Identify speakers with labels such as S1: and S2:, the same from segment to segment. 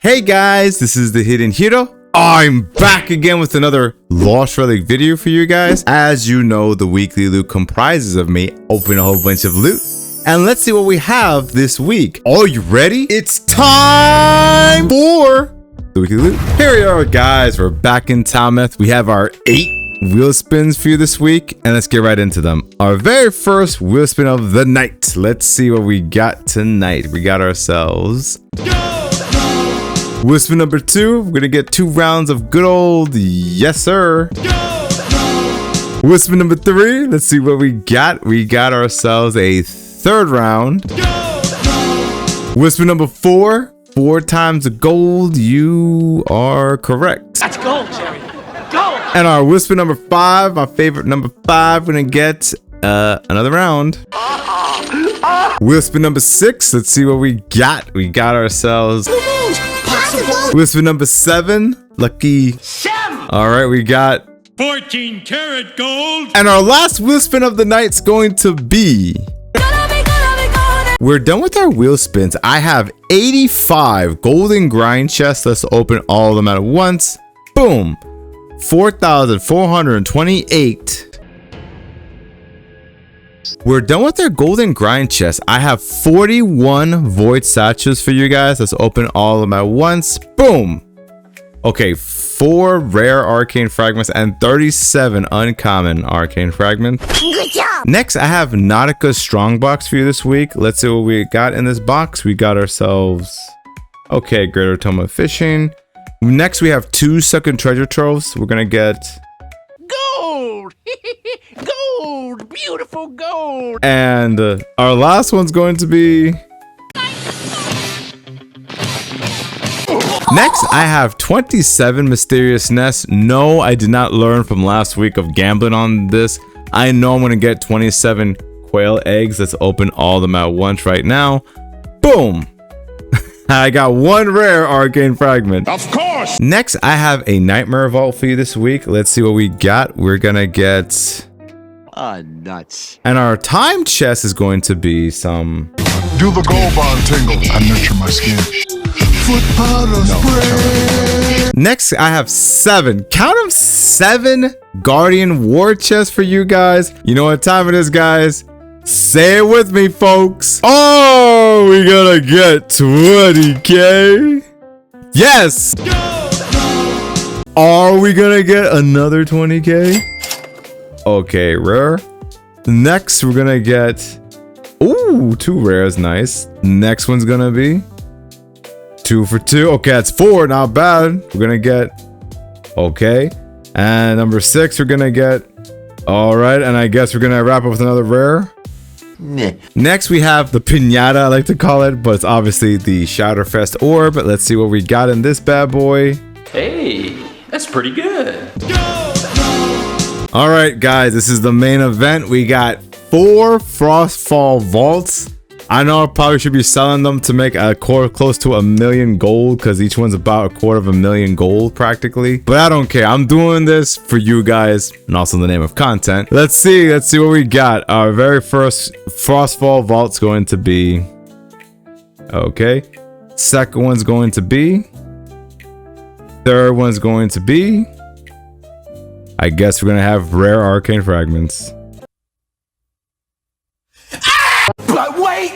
S1: Hey guys, this is the Hidden Hero. I'm back again with another Lost Relic video for you guys. As you know, the weekly loot comprises of me opening a whole bunch of loot. And let's see what we have this week. Are you ready? It's time for the weekly loot. Here we are, guys. We're back in Talmeth. We have our 8 wheel spins for you this week, and let's get right into them. Our very first wheel spin of the night. Let's see what we got tonight. We got ourselves wheel spin number 2. We're gonna get 2 rounds of good old yes sir. Wheel spin number 3. Let's see what we got. We got ourselves a 3rd round. Wheel spin number 4. 4 times the gold. You are correct.
S2: That's gold, Jerry. Gold.
S1: And our wheel spin number 5, my favorite number 5, we're gonna get another round. Wheel spin number 6. Let's see what we got. We got ourselves wheel spin number 7. Lucky. All right, we got
S3: 14 karat gold.
S1: And our last wheel spin of the night's going to be. We're done with our wheel spins. I have 85 golden grind chests. Let's open all of them at once. Boom. 4,428. We're done with our golden grind chest. I have 41 void satchels for you guys. Let's open all of them at once. Boom. Okay, 4 rare arcane fragments and 37 uncommon arcane fragments.
S4: Good job.
S1: Next, I have Nautica's Strongbox for you this week. Let's see what we got in this box. We got ourselves, okay, Greater Tome of Fishing. Next, we have 2 Sunken treasure troves. We're gonna get
S2: Gold. Gold. Beautiful gold.
S1: and our last one's going to be. Next, I have 27 mysterious nests. No, I did not learn from last week of gambling on this. I know I'm going to get 27 quail eggs. Let's open all of them at once right now. Boom. I got 1 rare arcane fragment.
S3: Of course.
S1: Next, I have a nightmare vault for you this week. Let's see what we got. We're going to get.
S2: Nuts.
S1: And our time chest is going to be some.
S5: Do the gold bond tingle. I nurture my skin. Foot powder spray.
S1: Next, I have 7. Count them, 7 Guardian Warchest for you guys. You know what time it is, guys? Say it with me, folks. Oh, we gotta get 20k. Yes. Are we gonna get another 20k? Okay, rare. Next, we're gonna get. Ooh, 2 rares, nice. Next one's gonna be 2 for 2. Okay, that's 4, not bad. We're gonna get, okay. And number 6, we're gonna get, all right. And I guess we're gonna wrap up with another rare. Next, we have the pinata, I like to call it, but it's obviously the Shatterfest Orb. Let's see what we got in this bad boy.
S2: Hey, that's pretty good.
S1: All right, guys, this is the main event. We got 4 Frostfall Vaults. I know I probably should be selling them to make a quarter close to 1,000,000 gold, because each one's about 250,000 gold practically. But I don't care. I'm doing this for you guys and also in the name of content. Let's see what we got. Our very first Frostfall Vault's going to be, okay. Second one's going to be, third one's going to be, I guess we're gonna have rare arcane fragments.
S2: But wait,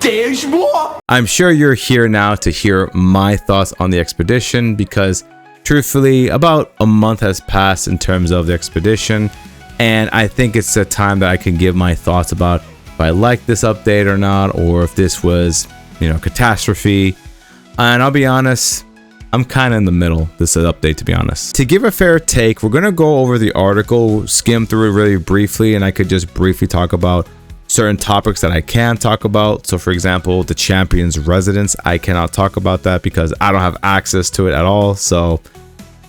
S2: there's more.
S1: I'm sure you're here now to hear my thoughts on the expedition, because truthfully, about a month has passed in terms of the expedition, and I think it's a time that I can give my thoughts about if I like this update or not, or if this was, catastrophe. And I'll be honest, I'm kind of in the middle, this update, to be honest. To give a fair take, we're going to go over the article, skim through it really briefly, and I could just briefly talk about certain topics that I can talk about. So for example, the champion's residence, I cannot talk about that because I don't have access to it at all. So,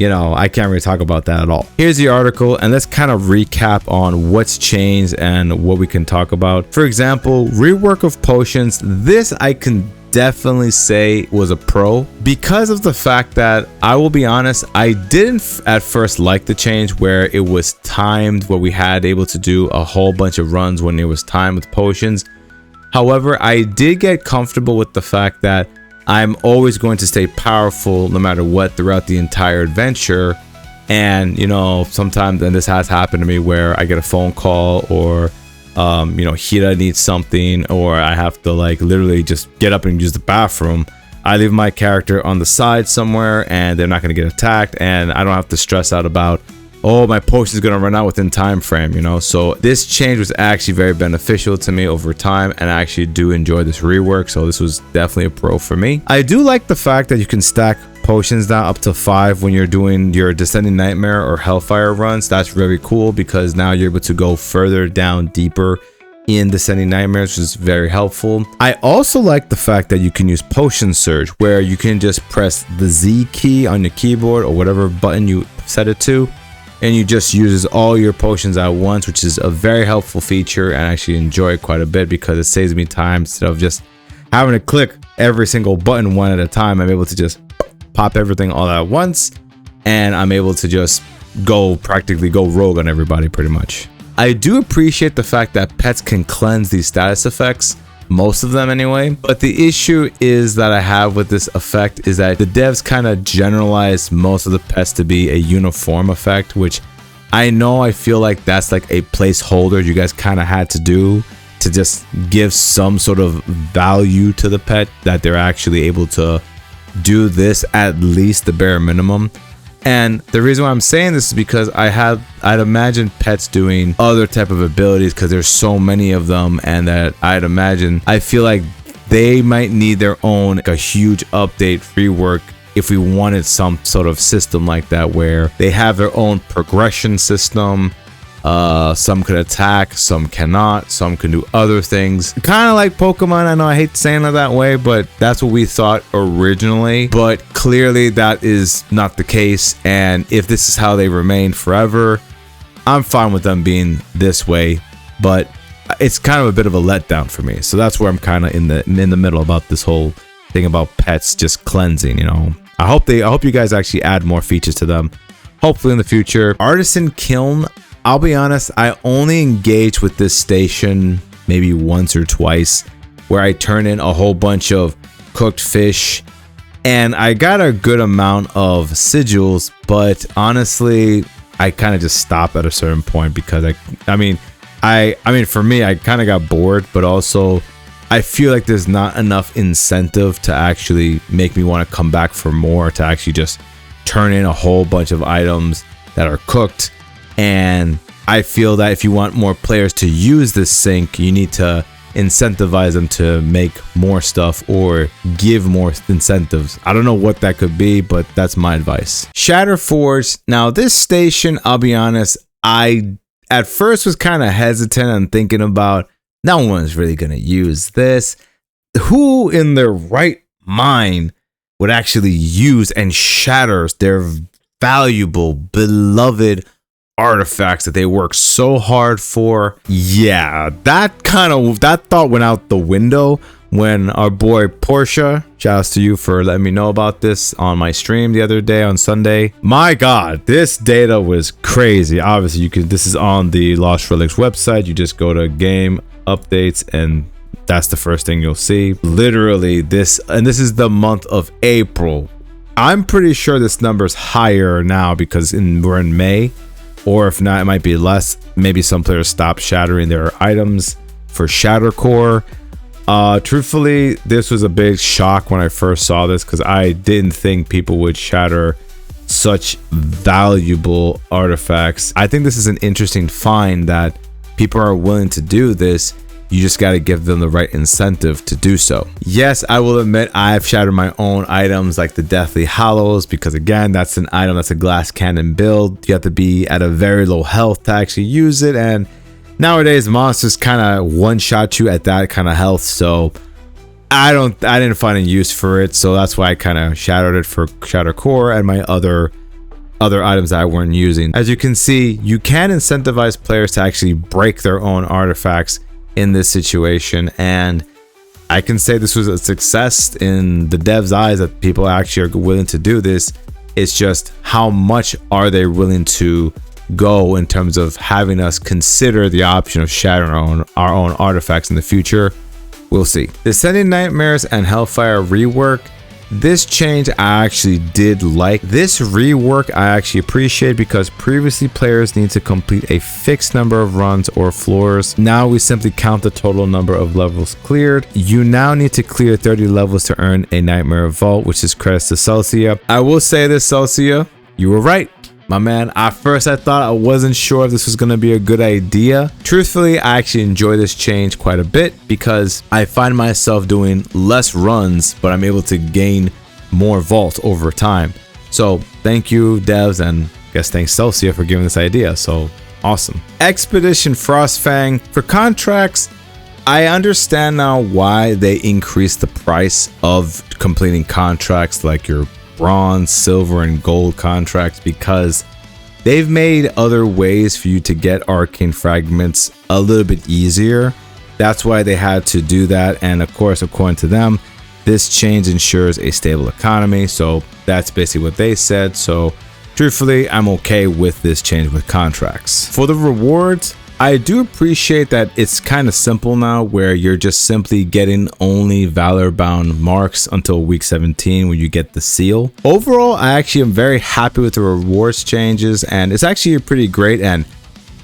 S1: I can't really talk about that at all. Here's the article, and let's kind of recap on what's changed and what we can talk about. For example, Rework of Potions. This I can definitely say was a pro, because of the fact that, I will be honest, I didn't at first like the change where it was timed, where we had able to do a whole bunch of runs when it was timed with potions. However, I did get comfortable with the fact that I'm always going to stay powerful no matter what throughout the entire adventure. And, you know, sometimes, and this has happened to me, where I get a phone call, or, you know, Hira needs something, or I have to like literally just get up and use the bathroom. I leave my character on the side somewhere and they're not going to get attacked, and I don't have to stress out about, oh, my potion is going to run out within time frame, you know. So this change was actually very beneficial to me over time, and I actually do enjoy this rework. So this was definitely a pro for me. I do like the fact that you can stack potions down up to 5 when you're doing your Descending Nightmare or Hellfire runs. That's very cool, because now you're able to go further down, deeper in Descending Nightmares, which is very helpful. I also like the fact that you can use Potion Surge, where you can just press the Z key on your keyboard or whatever button you set it to, and you just uses all your potions at once, which is a very helpful feature, and I actually enjoy it quite a bit because it saves me time. Instead of just having to click every single button one at a time, I'm able to just pop everything all at once, and I'm able to just practically go rogue on everybody pretty much. I do appreciate the fact that pets can cleanse these status effects, most of them anyway, but the issue is that I have with this effect is that the devs kind of generalize most of the pets to be a uniform effect, which I feel like that's like a placeholder you guys kind of had to do to just give some sort of value to the pet, that they're actually able to do this at least the bare minimum. And the reason why I'm saying this is because I'd imagine pets doing other type of abilities, because there's so many of them, and that I feel like they might need their own, like a huge update rework, if we wanted some sort of system like that, where they have their own progression system. Some can attack, some cannot, some can do other things, kind of like Pokemon. I know I hate saying it that way, but that's what we thought originally, but clearly that is not the case. And if this is how they remain forever, I'm fine with them being this way, but it's kind of a bit of a letdown for me. So that's where I'm kind of in the middle about this whole thing about pets just cleansing, you know. I hope you guys actually add more features to them, hopefully in the future. Artisan Kiln, I'll be honest, I only engage with this station maybe once or twice, where I turn in a whole bunch of cooked fish, and I got a good amount of sigils, but honestly, I kind of just stop at a certain point, because I mean for me, I kind of got bored, but also I feel like there's not enough incentive to actually make me want to come back for more, to actually just turn in a whole bunch of items that are cooked. And I feel that if you want more players to use this sync, you need to incentivize them to make more stuff or give more incentives. I don't know what that could be, but that's my advice. Shatterforge. Now this station, I'll be honest, I at first was kind of hesitant and thinking about, no one's really going to use this. Who in their right mind would actually use and shatter their valuable, beloved artifacts that they work so hard for? Yeah, that thought went out the window when our boy Portia, shouts to you for letting me know about this on my stream the other day on Sunday. My god, this data was crazy. Obviously, this is on the Lost Relics website. You just go to game updates, and that's the first thing you'll see. Literally this is the month of April. I'm pretty sure this number's higher now, because we're in May. Or if not, it might be less. Maybe some players stop shattering their items for Shattercore. Truthfully, this was a big shock when I first saw this, because I didn't think people would shatter such valuable artifacts. I think this is an interesting find that people are willing to do this. You just got to give them the right incentive to do so. Yes, I will admit I've shattered my own items like the Deathly Hallows, because again, that's an item that's a glass cannon build. You have to be at a very low health to actually use it, and nowadays monsters kind of one-shot you at that kind of health, so I didn't find a use for it. So that's why I kind of shattered it for Shattercore and my other items that I weren't using. As you can see, you can incentivize players to actually break their own artifacts in this situation, and I can say this was a success in the devs' eyes, that people actually are willing to do this. It's just how much are they willing to go in terms of having us consider the option of shattering our own artifacts in the future. We'll see. Descending Nightmares and Hellfire rework. This change I actually did like. This rework I actually appreciate because previously players need to complete a fixed number of runs or floors. Now we simply count the total number of levels cleared. You now need to clear 30 levels to earn a Nightmare Vault, which is credits to Celsia. I will say this, Celsia, you were right. My man, at first I thought I wasn't sure if this was going to be a good idea. Truthfully, I actually enjoy this change quite a bit because I find myself doing less runs, but I'm able to gain more vault over time. So thank you, devs, and I guess thanks Celsia for giving this idea. So awesome. Expedition FrostFang. For contracts, I understand now why they increased the price of completing contracts like your bronze, silver, and gold contracts, because they've made other ways for you to get arcane fragments a little bit easier. That's why they had to do that, and of course, according to them, this change ensures a stable economy. So that's basically what they said. So truthfully, I'm okay with this change with contracts. For the rewards, I do appreciate that it's kind of simple now, where you're just simply getting only Valorbound marks until week 17 when you get the seal. Overall, I actually am very happy with the rewards changes, and it's actually pretty great, and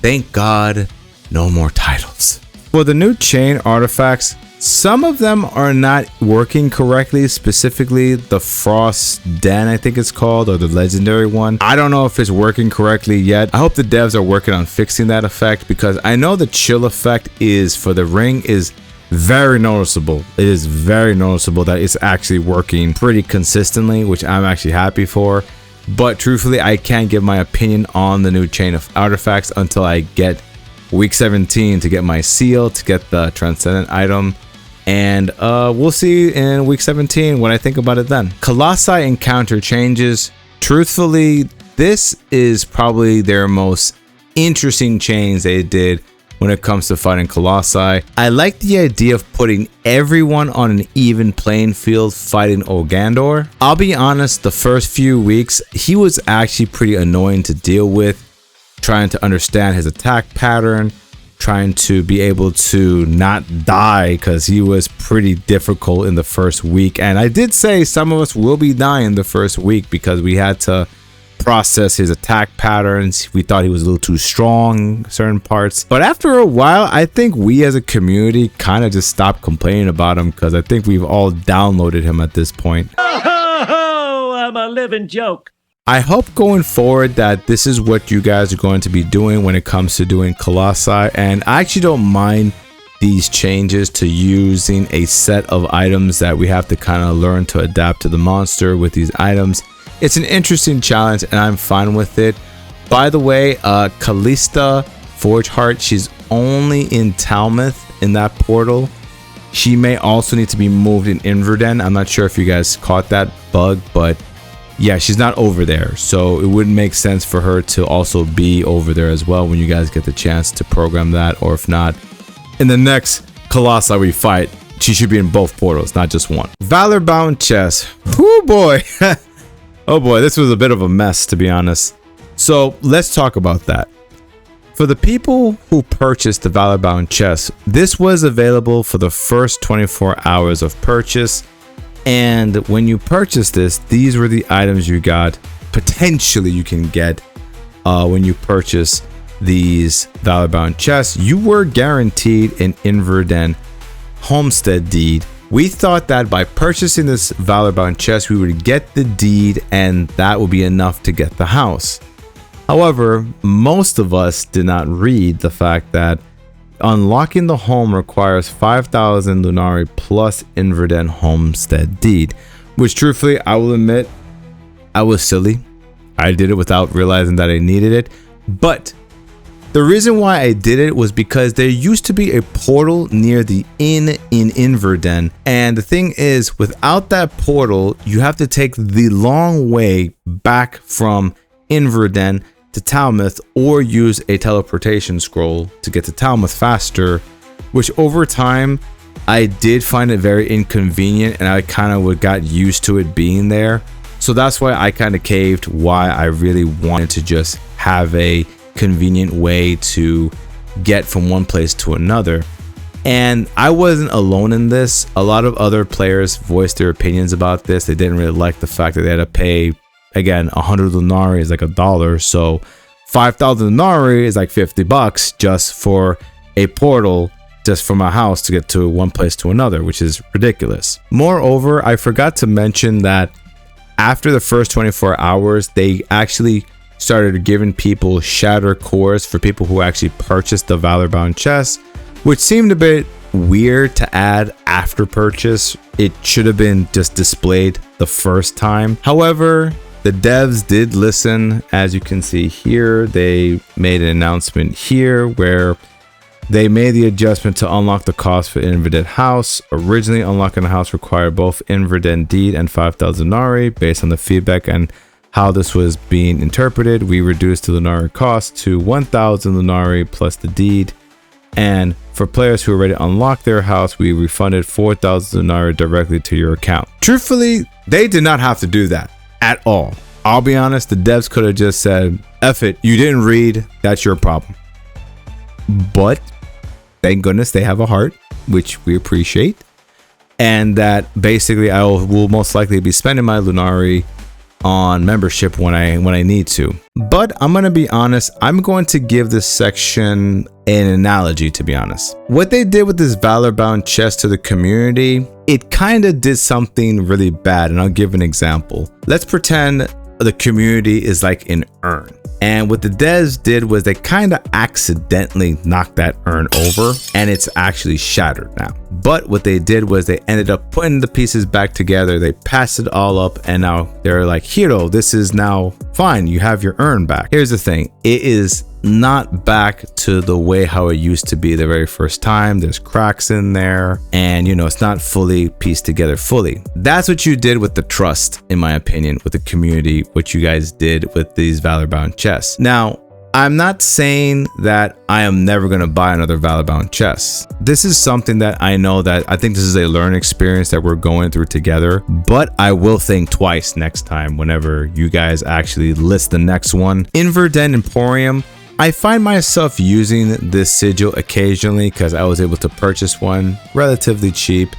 S1: thank God no more titles. For the new chain artifacts, some of them are not working correctly, specifically the Frost Den, I think it's called, or the legendary one. I don't know if it's working correctly yet. I hope the devs are working on fixing that effect, because I know the chill effect is for the ring is very noticeable. It is very noticeable that it's actually working pretty consistently, which I'm actually happy for. But truthfully, I can't give my opinion on the new chain of artifacts until I get week 17 to get my seal, to get the transcendent item. And we'll see in week 17 when I think about it then. Colossi encounter changes. Truthfully, this is probably their most interesting change they did when it comes to fighting Colossi. I like the idea of putting everyone on an even playing field fighting Ogandor. I'll be honest, the first few weeks, he was actually pretty annoying to deal with, trying to understand his attack pattern, trying to be able to not die, because he was pretty difficult in the first week. And I did say some of us will be dying the first week because we had to process his attack patterns. We thought he was a little too strong certain parts, but after a while I think we as a community kind of just stopped complaining about him, because I think we've all downloaded him at this point.
S4: Oh, I'm a living joke.
S1: I hope going forward that this is what you guys are going to be doing when it comes to doing Colossi, and I actually don't mind these changes to using a set of items that we have to kind of learn to adapt to the monster with these items. It's an interesting challenge and I'm fine with it. By the way, Callista Forgeheart, she's only in Talmouth in that portal. She may also need to be moved in Inverdhen. I'm not sure if you guys caught that bug, but yeah, she's not over there, so it wouldn't make sense for her to also be over there as well when you guys get the chance to program that. Or if not, in the next Colossi we fight, she should be in both portals, not just one. Valorbound Chest. Oh boy. Oh boy, this was a bit of a mess, to be honest. So let's talk about that. For the people who purchased the Valorbound Chest, this was available for the first 24 hours of purchase. And when you purchase this, these were the items you got, potentially you can get when you purchase these Valorbound chests. You were guaranteed an Inverdhen homestead deed. We thought that by purchasing this Valorbound chest, we would get the deed and that would be enough to get the house. However, most of us did not read the fact that unlocking the home requires 5,000 Lunari plus Inverdhen homestead deed, which truthfully, I will admit, I was silly. I did it without realizing that I needed it. But the reason why I did it was because there used to be a portal near the inn in Inverdhen. And the thing is, without that portal, you have to take the long way back from Inverdhen to Talmouth, or use a teleportation scroll to get to Talmouth faster, which over time I did find it very inconvenient, and I kind of got used to it being there. So that's why I kind of caved, why I really wanted to just have a convenient way to get from one place to another. And I wasn't alone in this. A lot of other players voiced their opinions about this. They didn't really like the fact that they had to pay, again, 100 Lunari is like $1. So 5,000 Lunari is like $50 just for a portal, just from my house to get to one place to another, which is ridiculous. Moreover, I forgot to mention that after the first 24 hours, they actually started giving people shatter cores for people who actually purchased the Valorbound Chest, which seemed a bit weird to add after purchase. It should have been just displayed the first time. However, the devs did listen. As you can see here, they made an announcement here where they made the adjustment to unlock the cost for Inverdhen House. Originally, unlocking the house required both Inverdhen Deed and 5,000 Lunari. Based on the feedback and how this was being interpreted, we reduced the Lunari cost to 1,000 Lunari plus the deed. And for players who already unlocked their house, we refunded 4,000 Lunari directly to your account. Truthfully, they did not have to do that at all. I'll be honest, the devs could have just said, F it, you didn't read, that's your problem. But thank goodness they have a heart, which we appreciate. And that basically I will most likely be spending my Lunari on membership when I need to. But I'm gonna be honest, I'm going to give this section an analogy, to be honest. What they did with this Valorbound Chest to the community, it kind of did something really bad, and I'll give an example. Let's pretend the community is like an urn. And what the devs did was they kind of accidentally knocked that urn over, and it's actually shattered now. But what they did was they ended up putting the pieces back together. They passed it all up, and now they're like, Hiro, this is now fine. You have your urn back. Here's the thing. It is not back to the way how it used to be the very first time. There's cracks in there, and you know, it's not fully pieced together fully. That's what you did with the trust, in my opinion, with the community, what you guys did with these Valorbound chests. Now, I'm not saying that I am never going to buy another Valorbound chest. This is something that I know that I think this is a learning experience that we're going through together, but I will think twice next time whenever you guys actually list the next one. Inverdhen Emporium, I find myself using this sigil occasionally because I was able to purchase one relatively cheap.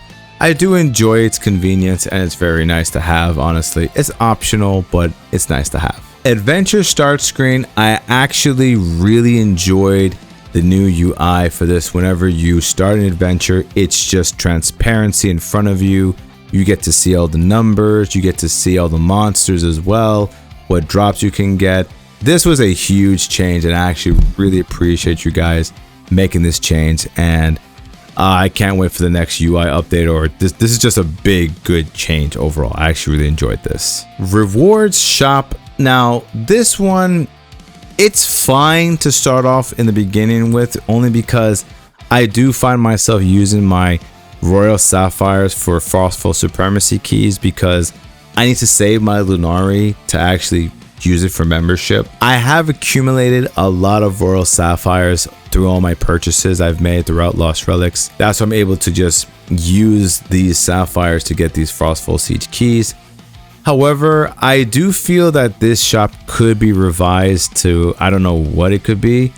S1: I do enjoy its convenience, and it's very nice to have, honestly. It's optional, but it's nice to have. Adventure start screen, I actually really enjoyed the new UI for this. Whenever you start an adventure, it's just transparency in front of you. You get to see all the numbers, you get to see all the monsters as well, what drops you can get. This was a huge change, and I actually really appreciate you guys making this change, and I can't wait for the next UI update. Or this is just a big good change overall. I actually really enjoyed this. Rewards shop. Now this one, it's fine to start off in the beginning with, only because I do find myself using my Royal Sapphires for Frostfall Supremacy keys, because I need to save my Lunari to actually use it for membership. I have accumulated a lot of Royal Sapphires through all my purchases I've made throughout Lost Relics. That's why I'm able to just use these Sapphires to get these Frostfall Siege keys. However, I do feel that this shop could be revised to, I don't know what it could be.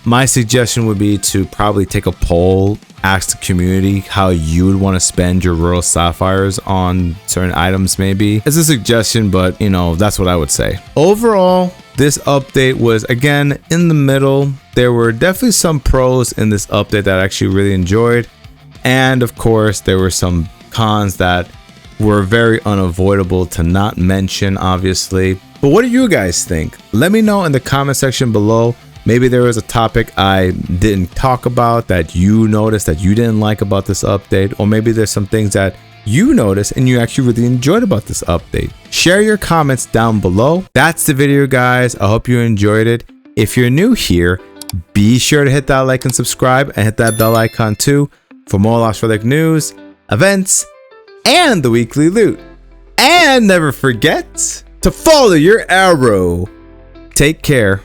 S1: My suggestion would be to probably take a poll, ask the community how you would want to spend your Royal Sapphires on certain items maybe. It's a suggestion, but you know, that's what I would say. Overall, this update was, again, in the middle. There were definitely some pros in this update that I actually really enjoyed. And of course, there were some cons that were very unavoidable to not mention, obviously. But what do you guys think? Let me know in the comment section below. Maybe there was a topic I didn't talk about that you noticed that you didn't like about this update, or maybe there's some things that you noticed and you actually really enjoyed about this update. Share your comments down below. That's the video, guys. I hope you enjoyed it. If you're new here, be sure to hit that like and subscribe, and hit that bell icon too for more Lost Relic news, events, and the weekly loot. And never forget to follow your arrow. Take care.